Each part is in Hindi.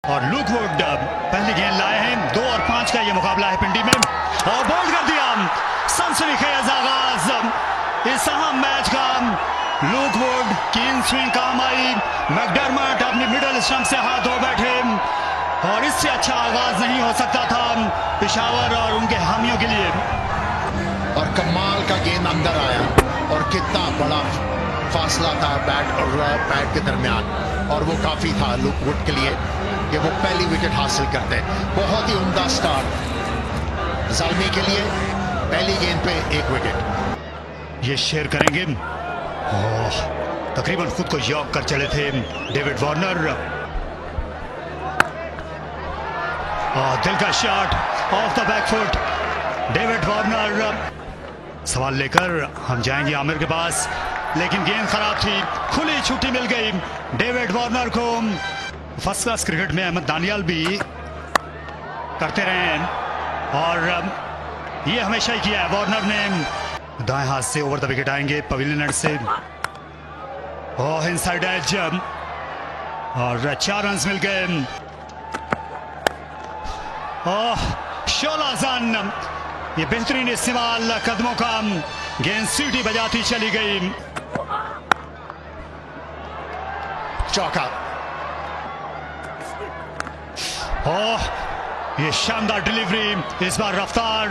और लुक वुड पहली गेंद लाए हैं। 2 और 5 का ये मुकाबला है पिंडी में और बोल्ड कर दिया। सनसनीखेज आगाज इस अहम मैच का। लुक वुड की इन स्विंग काम आई। मैकडरमट अपनी मिडल स्टंप से हाथ धो बैठे और इससे अच्छा आगाज नहीं हो सकता था पेशावर और उनके हामियों के लिए। और कमाल का गेंद अंदर आया और कितना बड़ा फासला था बैट और पैड के दरमियान, और वो काफी था लुक वुड के लिए कि वो पहली विकेट हासिल करते हैं। बहुत ही उम्दा स्टार्ट ज़ल्मी के लिए। पहली गेंद पे 1 विकेट। ये शेयर करेंगे। तकरीबन खुद को यॉक कर चले थे डेविड वार्नर। दिल का shot of the back foot. David Warner सवाल लेकर हम जाएंगे आमिर के पास, लेकिन गेंद खराब थी। खुली छुट्टी मिल गई डेविड वार्नर को। फर्स्ट क्लास क्रिकेट में अहमद दानियाल भी करते रहे हैं और ये हमेशा ही किया है वार्नर ने। दाएं हाथ से ओवर द विकेट आएंगे पवेलियन एंड से। इनसाइड एज और 4 रन मिल गए। 16 रन। ये बेहतरीन इस्तेमाल कदमों का। गेंद सीटी बजाती चली गई। चौका। ये शानदार डिलीवरी, इस बार रफ्तार,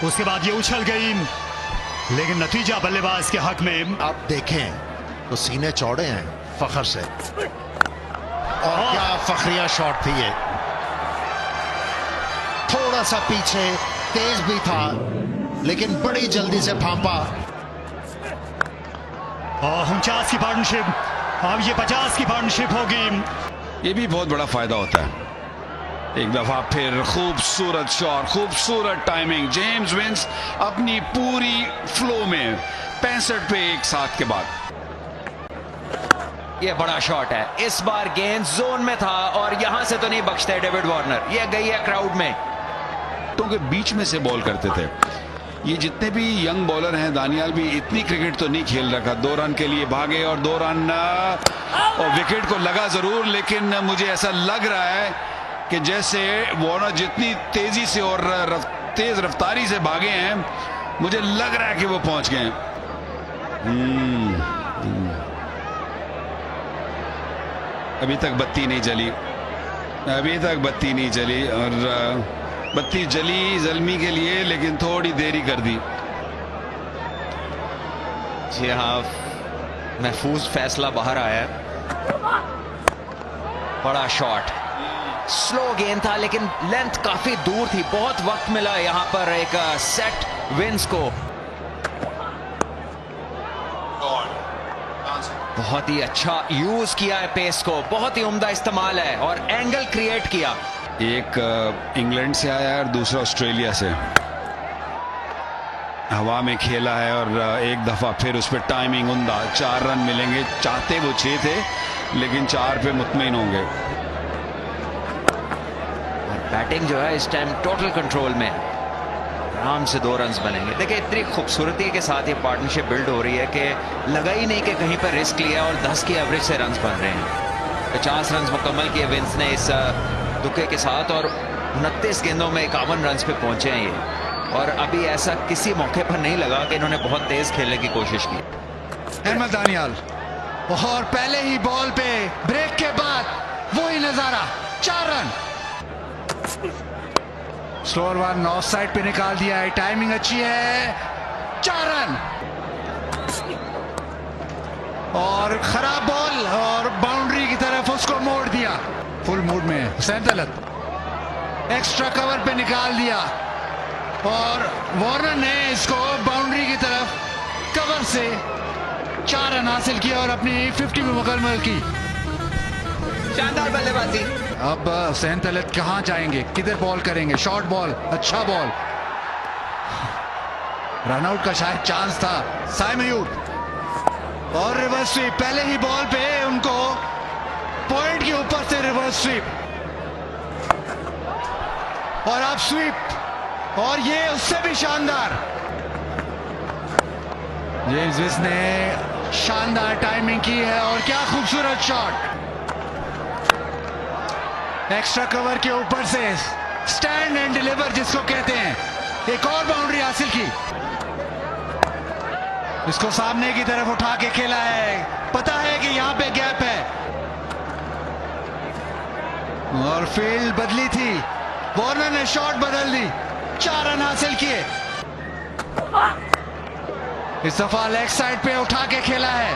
उसके बाद ये उछल गई, लेकिन नतीजा बल्लेबाज के हक में। आप देखें तो सीने चौड़े हैं फखर से, और क्या फखरिया शॉट थी ये। थोड़ा सा पीछे तेज भी था, लेकिन बड़ी जल्दी से फांपा। 49 की पार्टनरशिप, अब ये 50 की पार्टनरशिप होगी। ये भी बहुत बड़ा फायदा होता है। एक दफा फिर खूबसूरत शॉट, खूबसूरत टाइमिंग। जेम्स विंस अपनी पूरी फ्लो में 65 पे 1 साथ के बाद। ये बड़ा शॉट है। इस बार गेंद जोन में था और यहां से तो नहीं बख्शते डेविड वार्नर। ये गई है क्राउड में। तो के बीच में से बॉल करते थे। ये जितने भी यंग बॉलर हैं, दानियाल भी इतनी क्रिकेट तो नहीं खेल रखा। 2 रन के लिए भागे और 2 रन और विकेट को लगा जरूर, लेकिन मुझे ऐसा लग रहा है कि जैसे वार्नर जितनी तेजी से और तेज रफ्तारी से भागे हैं, मुझे लग रहा है कि वो पहुंच गए। अभी तक बत्ती नहीं जली, अभी तक बत्ती नहीं जली, और बत्ती जली ज़ल्मी के लिए, लेकिन थोड़ी देरी कर दी। जी हाँ, महफूज फैसला बाहर आया। बड़ा शॉट, स्लो गेंद था, लेकिन लेंथ काफी दूर थी। बहुत वक्त मिला यहां पर एक सेट विंस को। बहुत ही अच्छा यूज किया है पेस को, बहुत ही उम्दा इस्तेमाल है और एंगल क्रिएट किया। एक इंग्लैंड से आया है और दूसरा ऑस्ट्रेलिया से। हवा में खेला है और एक दफा फिर उस पर टाइमिंग उम्दा। 4 रन मिलेंगे। चाहते वो 6 थे, लेकिन 4 पे मुतमईन होंगे। और बैटिंग जो है इस टाइम टोटल कंट्रोल में, आराम से 2 रन बनेंगे। देखिए इतनी खूबसूरती के साथ ये पार्टनरशिप बिल्ड हो रही है कि लगा ही नहीं कि कहीं पर रिस्क लिया और 10 की एवरेज से रन बन रहे हैं। 50 रन मुकम्मल किए विंस ने इस दुक्के के साथ, और 29 गेंदों में 51 रन पे पहुंचे हैं ये। और अभी ऐसा किसी मौके पर नहीं लगा कि इन्होंने बहुत तेज खेलने की कोशिश की। अहमद दानियाल, और पहले ही बॉल पे ब्रेक के बाद वही नजारा। 4 run. Slower one of side पे निकाल दिया है। टाइमिंग अच्छी है। 4 रन। और खराब बॉल और बाउंड्री की तरफ उसको मोड़ दिया। फुल मूड में हुसैन तलत एक्स्ट्रा कवर पे निकाल दिया और वार्नर ने इसको बाउंड्री की तरफ कवर से 4 रन हासिल किया और अपनी 50 में मुकम्मल की। शानदार बल्लेबाजी। अब हुसैन तलत कहां जाएंगे, किधर बॉल करेंगे? शॉर्ट बॉल, अच्छा बॉल। रनआउट का शायद चांस था। साइमयूट और रिवर्स स्वीप। पहले ही बॉल पे उनको पॉइंट के ऊपर से रिवर्स स्वीप और अब स्वीप, और ये उससे भी शानदार। जेम्स विंस ने शानदार टाइमिंग की है और क्या खूबसूरत शॉट। एक्स्ट्रा कवर के ऊपर से स्टैंड एंड डिलीवर जिसको कहते हैं, एक और बाउंड्री हासिल की। इसको सामने की तरफ उठा के खेला है, पता है कि यहां पे गैप है और फील्ड बदली थी, वार्नर ने शॉट बदल दी, 4 रन हासिल किए। इस दफा लेग साइड पे उठा के खेला है,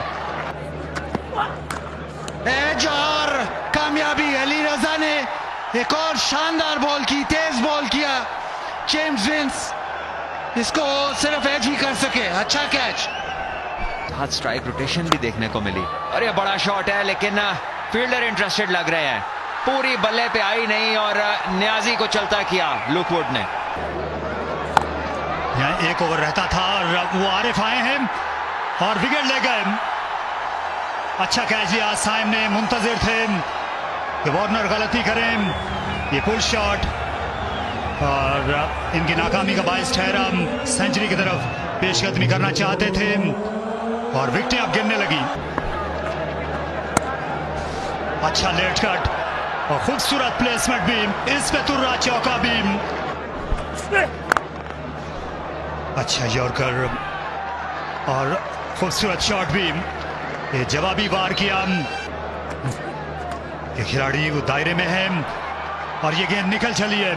एज और कामयाबी। अली रजा ने एक और शानदार बॉल की, तेज बॉल किया जेम्स विंस, इसको सिर्फ एज ही कर सके। अच्छा कैच, हाथ स्ट्राइक रोटेशन भी देखने को मिली और ये बड़ा शॉट है, लेकिन फील्डर इंटरेस्टेड लग रहे हैं। पूरी बल्ले पे आई नहीं और न्याजी को चलता किया लुकवुड ने। यहाँ एक ओवर रहता था और वो आरिफ आए हैं और विकेट ले गए। अच्छा कैच दिया, सामने मुंतजिर थे कि वार्नर गलती करें। ये पुल शॉट और इनकी नाकामी का बायस ठहरा। सेंचुरी की तरफ पेशकदमी करना चाहते थे और विकेटें अब गिरने लगी। अच्छा लेट कट और खूबसूरत प्लेसमेंट भी, इस पे तुर्रा चौका भी। अच्छा यॉर्कर और खूबसूरत शॉट भी, ये जवाबी वार किया। ये खिलाड़ी वो दायरे में है और ये गेंद निकल चली है।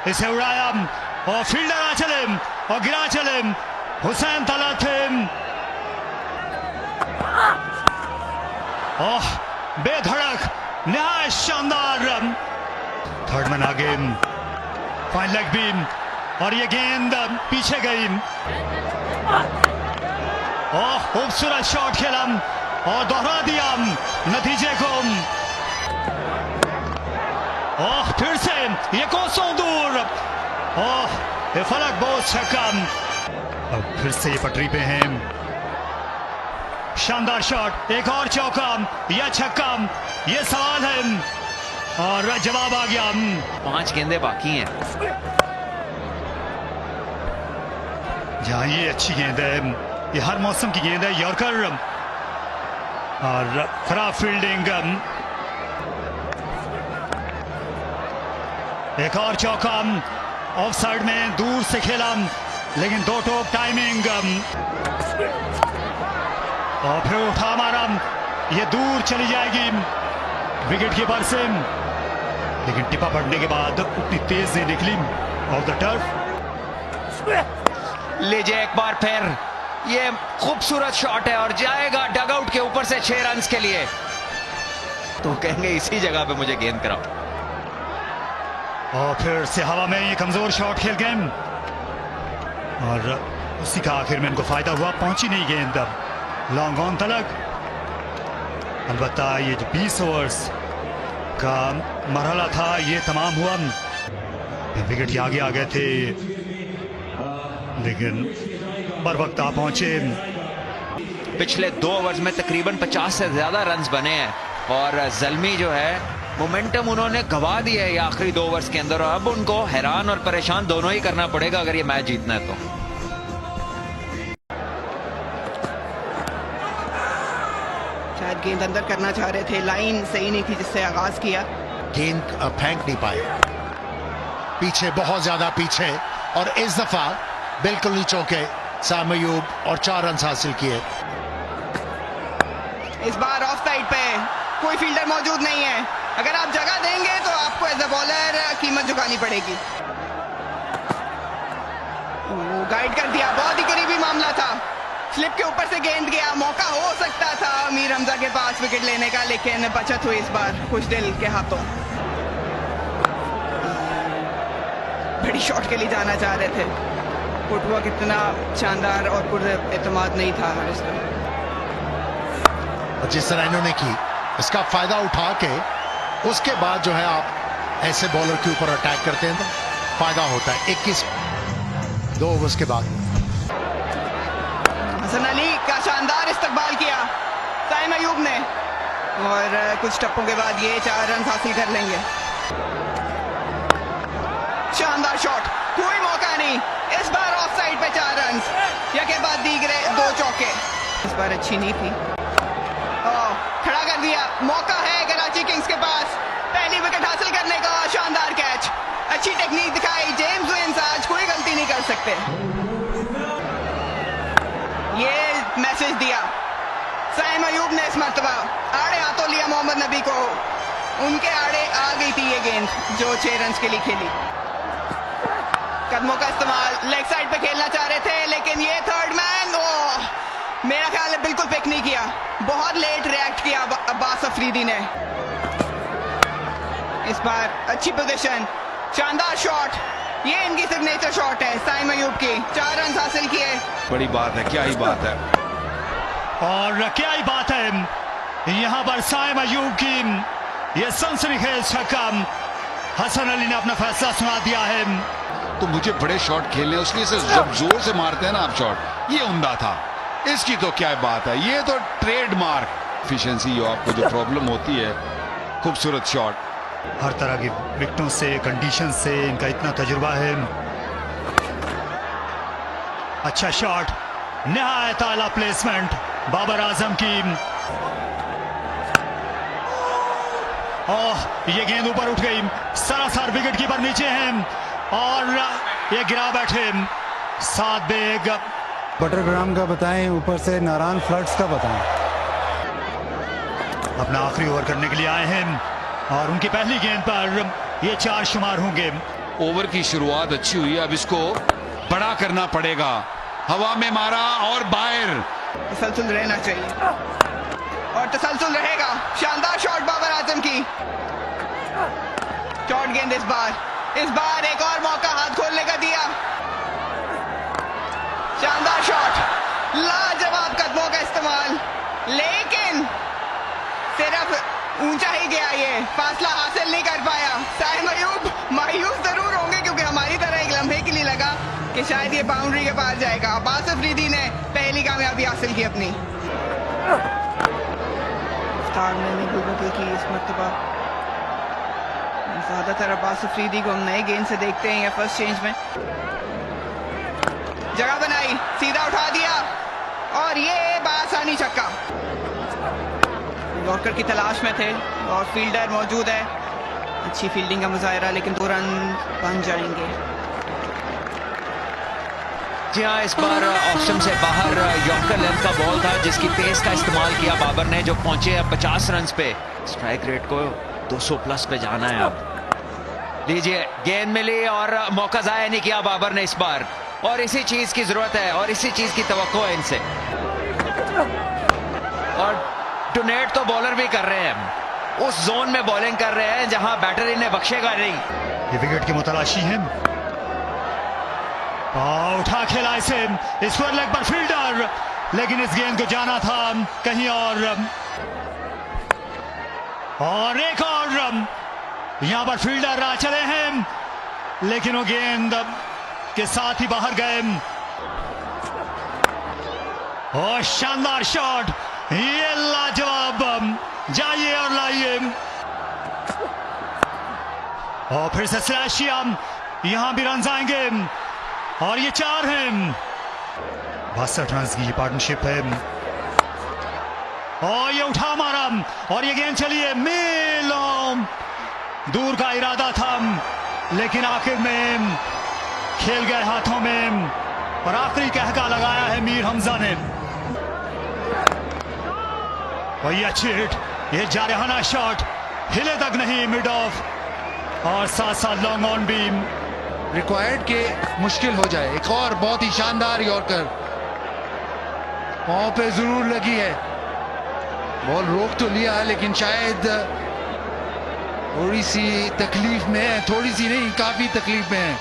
इसे उड़ाया और फील्डर आ चले और गिरा चले। हुसैन तलत बेधड़क नहायत शानदार। थर्ड मैन आगे, फाइन लेग बीम और ये गेंद पीछे गई। खूबसूरत शॉट खेला और दोहरा दिया नतीजे को। फिर से ये कोसों दूर, ये फलक बहुत छक्का। अब फिर से ये पटरी पे हैं। शानदार शॉट, एक और चौका या छक्का, ये सवाल है और जवाब आ गया। 5 गेंदें बाकी हैं। जहां ये अच्छी गेंद है, ये हर मौसम की गेंद है। यॉर्कर और खराब फील्डिंग। एक और चौका, ऑफ साइड में दूर से खेला लेकिन 2 टोक टाइमिंग और फिर उठा मारा, ये दूर चली जाएगी विकेट कीपर से, लेकिन टिपा पड़ने के बाद उतनी तेज नहीं निकली ऑफ द टर्फ। लीजिए एक बार फिर ये खूबसूरत शॉट है और जाएगा डगआउट के ऊपर से 6 रन के लिए। तो कहेंगे इसी जगह पे मुझे गेंद कराओ। और फिर से हवा में ये कमजोर शॉट खेल गए और उसी का आखिर में इनको फायदा हुआ। पहुंची नहीं गेंद लॉन्ग ऑन तलक। अलबत्ता ये जो 20 ओवर्स का मरहला था ये तमाम हुआ। विकेट आगे आ गए थे लेकिन बर वक्त आ पहुंचे। पिछले 2 ओवर्स में तकरीबन 50 से ज्यादा रन्स बने हैं और जल्मी जो है मोमेंटम उन्होंने गवा दिया है ये आखिरी 2 ओवर्स के अंदर। अब उनको हैरान और परेशान दोनों ही करना पड़ेगा अगर ये मैच जीतना है तो। शायद गेंद अंदर करना चाह रहे थे, लाइन सही नहीं थी जिससे आगाज किया। गेंद फेंक नहीं पाए, पीछे बहुत ज्यादा पीछे, और इस दफा बिल्कुल नहीं चौके साम अयूब और 4 रन हासिल किए। इस बार ऑफ साइड पे कोई फील्डर मौजूद नहीं है। अगर आप जगह देंगे तो आपको एज अ बॉलर कीमत चुकानी पड़ेगी। गाइड कर दिया, बहुत ही करीबी मामला था। स्लिप के ऊपर से गेंद गया, मौका हो सकता था मीर हमजा के पास विकेट लेने का, लेकिन बचत हुई इस बार खुश दिल के हाथों। बड़ी शॉट के लिए जाना चाह रहे थे, फुटवर्क इतना शानदार और पुरएतमाद नहीं था हारिस का। जिस तरह इन्होंने की इसका फायदा उठा के उसके बाद जो है आप ऐसे बॉलर के ऊपर अटैक करते हैं तो फायदा होता है। 2 ओवर्स के बाद हसन अली का शानदार इस्तकबाल किया साइम अयूब ने और कुछ टप्पों के बाद ये 4 रन हासिल कर लेंगे। शानदार शॉट, कोई मौका नहीं, इस बार ऑफ साइड पे 4 रन, या के बाद दीगरे 2 चौके। इस बार अच्छी नहीं थी। दिया, मौका है कराची किंग्स के पास पहली विकेट हासिल करने का। शानदार कैच, अच्छी टेक्निक दिखाई जेम्स विंस, आज कोई गलती नहीं कर सकते। ये मैसेज दिया साइम अयूब ने इस मरतबा, आड़े हाथों लिया मोहम्मद नबी को, उनके आड़े आ गई थी ये गेंद जो 6 रन के लिए खेली। कदमों का इस्तेमाल, लेग साइड पे खेलना चाह रहे थे लेकिन ये थर्ड मैन, मेरा ख्याल है बिल्कुल पिक नहीं किया, बहुत लेट रिएक्ट किया अब्बास अफरीदी ने। इस बार अच्छी पोजीशन, शानदार शॉट, ये इनकी सिग्नेचर शॉट है साइम अयूब की। 4 रन हासिल किए, बड़ी बात है, क्या ही बात है। और क्या ही बात है, यहां पर साइम अयूब की ये सनसनीखेज छक्का, हसन अली ने अपना फैसला सुना दिया है। तो मुझे बड़े शॉट खेलने, उसलिए से जब जोर से मारते हैं ना आप शॉट, ये उम्दा था। इसकी तो क्या बात है, ये तो ट्रेडमार्क एफिशिएंसी, आपको जो प्रॉब्लम होती है, खूबसूरत शॉट। हर तरह की विकेटों से, कंडीशन से इनका इतना तजुर्बा है। अच्छा शॉट, निहायत आला प्लेसमेंट बाबर आजम की। ये गेंद ऊपर उठ गई, सरासर विकेट कीपर नीचे हैं और ये गिरा बैठे। 7 बेग बटरग्राम का बताएं, ऊपर से नारायण फ्लड्स का बताएं। अपना आखिरी ओवर करने के लिए आए हैं और उनकी पहली गेंद पर ये 4 शुमार होंगे। ओवर की शुरुआत अच्छी हुई है, अब इसको बड़ा करना पड़ेगा। हवा में मारा और बाहर। तसलसल रहना चाहिए और तसलसल रहेगा। शानदार शॉट बाबर आजम की, शॉर्ट गेंद। इस बार एक और मौका हाथ खोलने का दिया। शानदार शॉट, लाजवाब कदमों का इस्तेमाल, लेकिन सिर्फ ऊंचा ही गया, ये फासला हासिल नहीं कर पाया। साइम अयूब मायूस जरूर होंगे क्योंकि हमारी तरह एक लम्हे के लिए लगा कि शायद ये बाउंड्री के पार जाएगा। अब्बास अफरीदी ने पहली कामयाबी हासिल की अपनी। की इस मरतबा ज्यादातर अब्बास अफरीदी को हम नए गेंद से देखते हैं या फर्स्ट चेंज में। जगह बनाई, सीधा उठा दिया और ये बासानी छक्का। यॉर्कर की तलाश में थे और फील्डर मौजूद है, अच्छी फील्डिंग का मुजाहिरा, लेकिन 2 रन बन जाएंगे। जी हाँ, इस बार ऑप्शन से बाहर यॉर्कर लेंथ का बॉल था जिसकी पेस का इस्तेमाल किया बाबर ने, जो पहुंचे अब 50 रन पे। स्ट्राइक रेट को 200 प्लस पे जाना है अब। लीजिए, गेंद मिली और मौका जाया नहीं किया बाबर ने इस बार, और इसी चीज की जरूरत है और इसी चीज की तवक्को है इनसे। और डोनेट तो बॉलर भी कर रहे हैं, उस जोन में बॉलिंग कर रहे हैं जहां बैटर इन्हें बख्शेगा नहीं। ये विकेट की मुतलाशी है, उठा खेला इसे, स्क्वायर लेग पर फील्डर, लेकिन इस गेंद को जाना था कहीं और एक और यहां पर फील्डर राह चले हैं लेकिन वो गेंद के साथ ही बाहर गए। और शानदार शॉट, ये लाजवाब, जाइए और लाइए। और फिर से स्लैशिया, यहां भी रन आएंगे और ये 4 हैं। 62 रन की पार्टनरशिप है और ये उठा मारा और ये गेंद चली है मीलों दूर का इरादा था, लेकिन आखिर में खेल गए हाथों में और आखिरी कहका लगाया है मीर हमजा ने। और ये अच्छी हिट, ये जारहाना शॉट, हिले तक नहीं मिड ऑफ और साथ साथ लॉन्ग ऑन बीम। रिक्वायर्ड के मुश्किल हो जाए। एक और बहुत ही शानदार यॉर्कर, पांव पे जरूर लगी है, बॉल रोक तो लिया लेकिन शायद थोड़ी सी तकलीफ में है, थोड़ी सी नहीं काफी तकलीफ में है।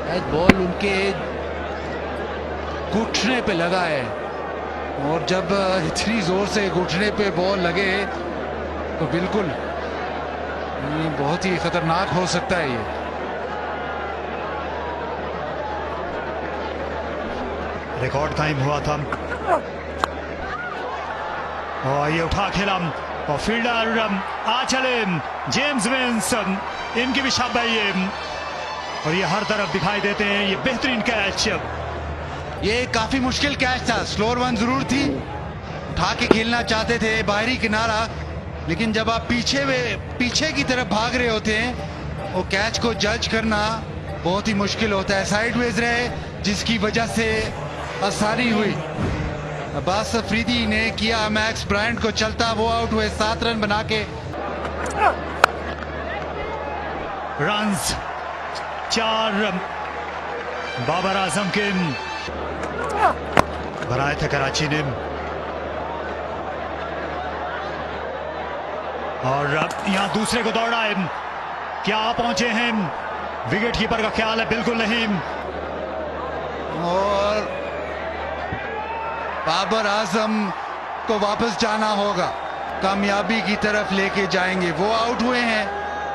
शायद बॉल उनके घुटने पे लगा है और जब इतनी जोर से घुटने पे बॉल लगे तो बिल्कुल ये बहुत ही खतरनाक हो सकता है। ये रिकॉर्ड टाइम हुआ था और ये उठा खेला और फील्डर आ चले जेम्स विंस, इनकी भी शाबाशी है और ये हर तरफ दिखाई देते हैं। ये बेहतरीन कैच, ये काफी मुश्किल कैच था, स्लोअर वन जरूर थी उठा के खेलना चाहते थे बाहरी किनारा, लेकिन जब आप पीछे की तरफ भाग रहे होते हैं वो कैच को जज करना बहुत ही मुश्किल होता है। साइडवेज रहे जिसकी वजह से आसानी हुई। अब्बास अफरीदी ने किया मैक्स ब्रायंट को चलता, वो आउट हुए 7 रन बना के। रन्स 4 बाबर आजम के बनाए थे कराची ने, और यहां दूसरे को दौड़ा है। क्या पहुंचे हैं? विकेट कीपर का ख्याल है बिल्कुल नहीं, और बाबर आजम को वापस जाना होगा, कामयाबी की तरफ लेके जाएंगे। वो आउट हुए हैं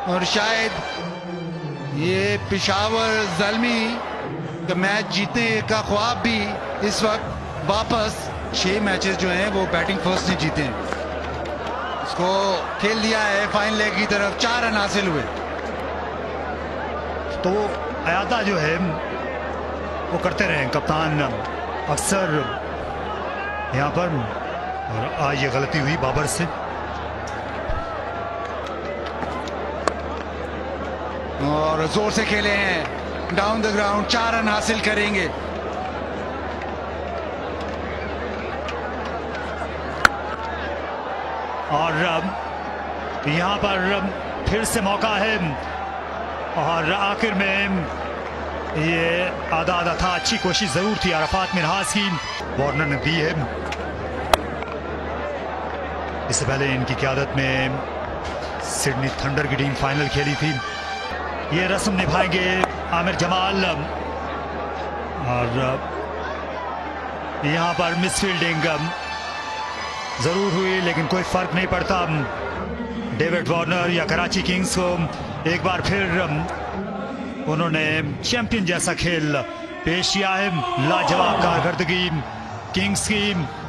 और शायद ये पिशावर ज़ल्मी का मैच जीतने का ख्वाब भी इस वक्त वापस 6 मैचेस जो हैं वो बैटिंग फर्स्ट ने जीते हैं। इसको खेल दिया है फाइन लेग की तरफ, 4 रन हासिल हुए। तो अयादा जो है वो करते रहे कप्तान अक्सर यहां पर, और आज ये गलती हुई बाबर से। और जोर से खेले हैं डाउन द ग्राउंड, 4 रन हासिल करेंगे। और यहां पर फिर से मौका है, और आखिर में ये आधा था। अच्छी कोशिश जरूर थी अरफात मिनहास की, वार्नर ने दी है। इससे पहले इनकी क़यादत में सिडनी थंडर की टीम फाइनल खेली थी। ये रस्म निभाएंगे आमिर जमाल, और यहां पर मिसफील्डिंग जरूर हुई लेकिन कोई फर्क नहीं पड़ता। डेविड वार्नर या कराची किंग्स को एक बार फिर उन्होंने चैंपियन जैसा खेल पेश किया है। लाजवाब कारकर्दगी किंग्स की।